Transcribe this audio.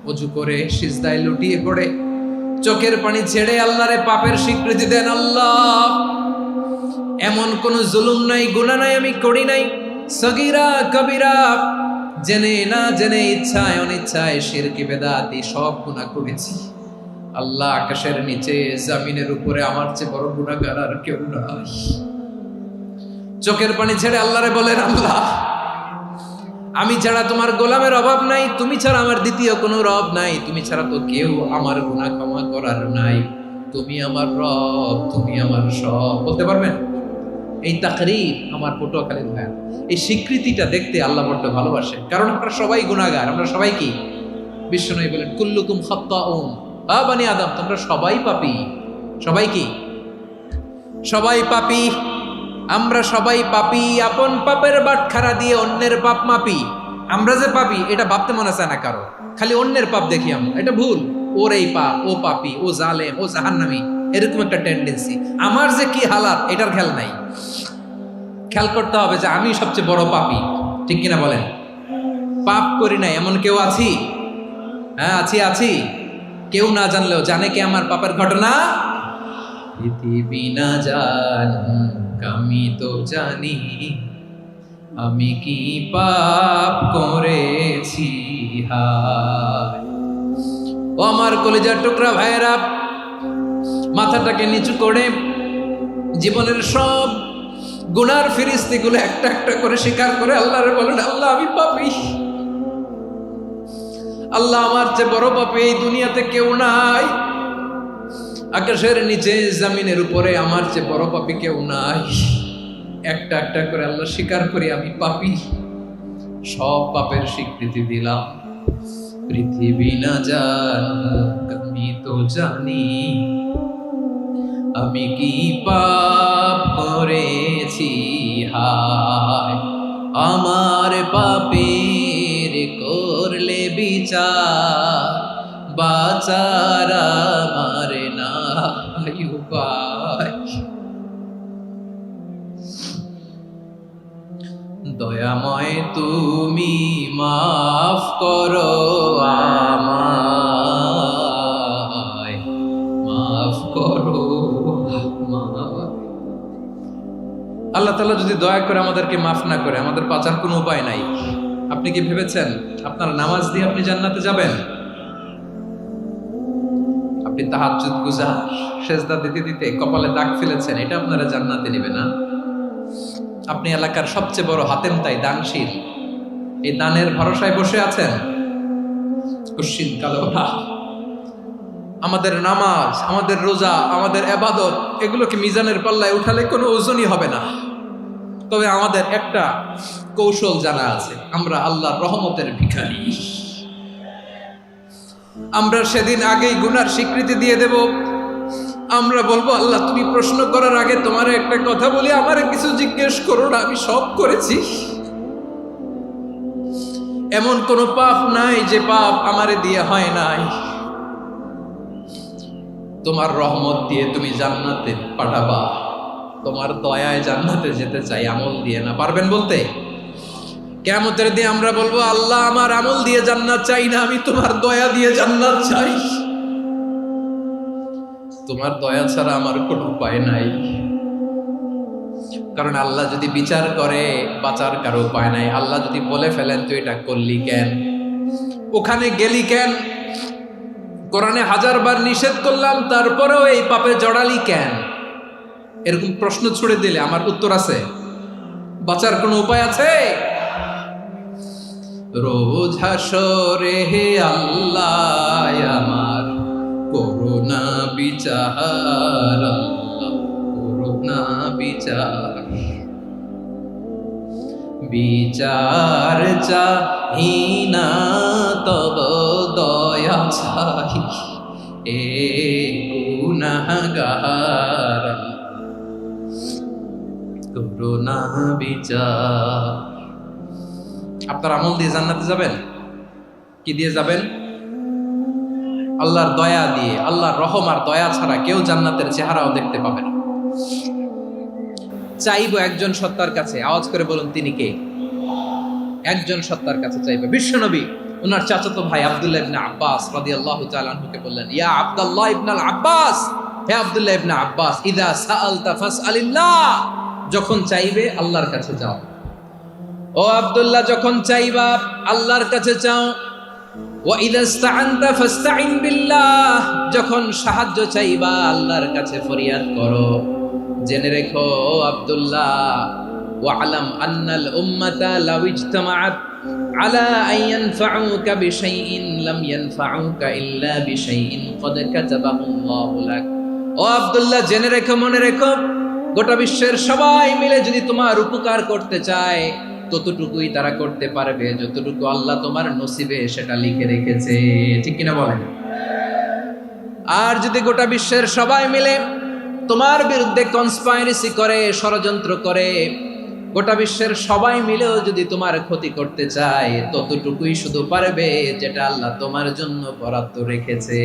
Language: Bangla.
অজু করে সিজদায় লুটিয়ে পড়ে চোখের পানি ছেড়ে আল্লাহরে পাপের স্বীকৃতি দেন। আল্লাহ, এমন কোন জুলুম নাই, গুনাহ নাই আমি করি নাই, সগীরা কবিরা, জেনে না জেনে, ইচ্ছায় অনিচ্ছায়, শিরকি বেদাতি সব গুনাহ করেছি। আল্লাহ, আকাশের নিচে জমিনের উপরে আমার চেয়ে বড় গুনাহগার আর কেউ নাই। চোখের পানি ছেড়ে আল্লাহরে বলেন, আল্লাহ, আমি ছাড়া তোমার গোলামের অভাব নাই, তুমি ছাড়া আমার দ্বিতীয় কোনো রব নাই, তুমি ছাড়া তো কেউ আমার গুনাহ ক্ষমা করার নাই, তুমি আমার রব, তুমি আমার সব। বলতে পারবেন? এই তাকরীর আমার পটুয়াখালীর ভাই, এই স্বীকৃতিটা দেখতে আল্লাহ বড্ড ভালোবাসে, কারণ আমরা সবাই গুনাহগার। আমরা সবাই কি? বিশ্বনবী বলেন, কুল্লুকুম খাত্তাউন, আ বানি আদম, তোমরা সবাই পাপী। সবাই কি? সবাই পাপী। আমরা সবাই পাপী। আপন পাপের বাটখারা দিয়ে অন্যের পাপ মাপি। আমরা যে পাপী এটা ভাবতে মনে চায় না কারো, খালি অন্যের পাপ দেখি আমরা, এটা ভুল। ওর এই পাপ, ও পাপী, ও জালেম, ও জাহান্নামী, এরকম একটা টেন্ডেন্সি। আমার যে কি হালাত এটার খেয়াল নাই। খেয়াল করতে হবে যে আমি সবচেয়ে বড় পাপী, ঠিক কিনা বলেন? পাপ করি নাই এমন কেউ আছি? হ্যাঁ, আছি। কেউ না জানলেও জানে কে আমার পাপের ঘটনা? পৃথিবী না জানুক আমি তো জানি, আমি কি পাপ করেছি। হায় ও আমার কলিজার টুকরা ভাইয়েরা, মাথাটাকে নিচু করে জীবনের সব গুনার ফিরিস্তিগুলো একটা একটা করে স্বীকার করে আল্লাহরে বলেন, আল্লাহ, আমি পাপী। আল্লাহ, আমার চেয়ে বড় পাপী এই দুনিয়াতে কেউ নাই। আকাশের নিচে জমিনের উপরে আমার চেয়ে বড় পাপী কেউ নাই। একটা একটা করে আল্লাহ স্বীকার করি আমি পাপী। সব পাপের স্বীকৃতি দিলাম। পৃথিবী না জানুক আমি তো জানি, আমি কি পাপ করেছি। হায় আমার পাপের করলে বিচার, বাঁচার আমার নাই উপায়। দয়াময় তুমি মাফ করো আমায়, মাফ করো আমায়। আল্লাহ তাআলা যদি দয়া করে আমাদেরকে মাফ না করে, আমাদের বাঁচার কোনো উপায় নাই। আপনি কি ভেবেছেন আপনার নামাজ দিয়ে আপনি জান্নাতে যাবেন? আপনি তাহাজ্জুদ গুজার, সেজদা দিতে দিতে কপালে দাগ ফেলেছেন, এটা আপনারা জান্নাতে নেবে না। আপনি এলাকার সবচেয়ে বড় হাতেম তাই, দানশীল, এই দানের ভরসায় বসে আছেন, কুশ্চিত কালো না। আমাদের নামাজ, আমাদের রোজা, আমাদের ইবাদত, এগুলোকে মিজানের পাল্লায় উঠালে কোনো ওজনই হবে না। তবে আমাদের একটা কৌশল জানা আছে, আমরা আল্লাহর রহমতের ভিখারি। আমরা সেদিন আগেই গুনার স্বীকৃতি দিয়ে দেব। আমরা বলবো, আল্লাহ, তুমি প্রশ্ন করার আগে তোমার একটা কথা বলি, আমারে কিছু জিজ্ঞেস করো না, আমি সব করেছি। এমন কোন পাপ নাই যে পাপ আমারে দিয়ে হয় নাই। তোমার রহমত দিয়ে তুমি জান্নাতে পাঠাবা, তোমার দয়ায় জান্নাতে যেতে চাই, আমল দিয়ে না। পারবেন বলতে? কিয়ামতের দিন আমরা বলবো, আল্লাহ, আমার আমল দিয়ে জান্নাত চাই না, আমি তোমার দয়া দিয়ে জান্নাত চাই। তোমার দয়া ছাড়া আমার কোনো উপায় নাই। কারণ আল্লাহ যদি বিচার করে, বাঁচার কারো উপায় নাই। আল্লাহ যদি বলে ফেলেন তুই এটা করলি কেন, ওখানে গেলি কেন, কোরআনে 1000 বার নিষেধ করলাম তারপরেও এই পাপে জড়ালি কেন, এরকম প্রশ্ন ছুড়ে দিলে আমার উত্তর আছে? বাঁচার কোনো উপায় আছে? রোজ হাসরে হে আল্লাহ আমার করুণা বিচার, আল্লাহ করুণা বিচার, বিচার চাহি না তব দয়া চাহি, এ গুনাহগার করুণা বিচার। আপনার আমল দিয়ে জান্নাতে যাবেন? কি দিয়ে যাবেন? আল্লাহর দয়া দিয়ে। আল্লাহর রহম আর দয়া ছাড়া কেউ জান্নাতের চেহারাও দেখতে পাবে না। চাইবো একজন সত্তার কাছে, আওয়াজ করে বলুন তিনি কে? একজন সত্তার কাছে চাইবো, বিশ্বনবী ওনার চাচাতো ভাই আব্দুল্লাহ ইবনে আব্বাস রাদিয়াল্লাহু তাআলা আনহুকে বললেন, ইয়া আব্দুল্লাহ ইবনে আব্বাস, হে আব্দুল্লাহ ইবনে আব্বাস, ইযা সাআলতা ফাসআলিল্লাহ, যখন চাইবে আল্লাহর কাছে যাও। ও আব্দুল্লাহ, যখন চাইবা আল্লাহর কাছে চাও। ওয়া ইযা ইসতাআনতা ফাসতাইন বিল্লাহ, যখন সাহায্য চাইবা আল্লাহর কাছে ফরিয়াদ করো। জেনে রেখো আব্দুল্লাহ, ওয়া'লাম আন্নাল উম্মাতা লাউ ইজতামাআত আলা আন ইয়ানফাউকা বিশাইইন লাম ইয়ানফাউকা ইল্লা বিশাইইন ক্বাদ কাতাবাহু আল্লাহু লাক। ও আব্দুল্লাহ, জেনে রেখো, মনে রেখো, গোটা বিশ্বের সবাই মিলে যদি তোমার উপকার করতে চায় ততটুকুই তারা করতে পারবে যতটুকু আল্লাহ তোমার নসিবে সেটা লিখে রেখেছে। ঠিক কিনা বলেন? আর যদি গোটা বিশ্বের সবাই মিলে তোমার বিরুদ্ধে কনস্পাইরেসি করে, ষড়যন্ত্র করে, গোটা বিশ্বের সবাই মিলেও যদি তোমার ক্ষতি করতে চায় ততটুকুই শুধু পারবে যেটা আল্লাহ তোমার জন্য বরাদ্দ রেখেছে।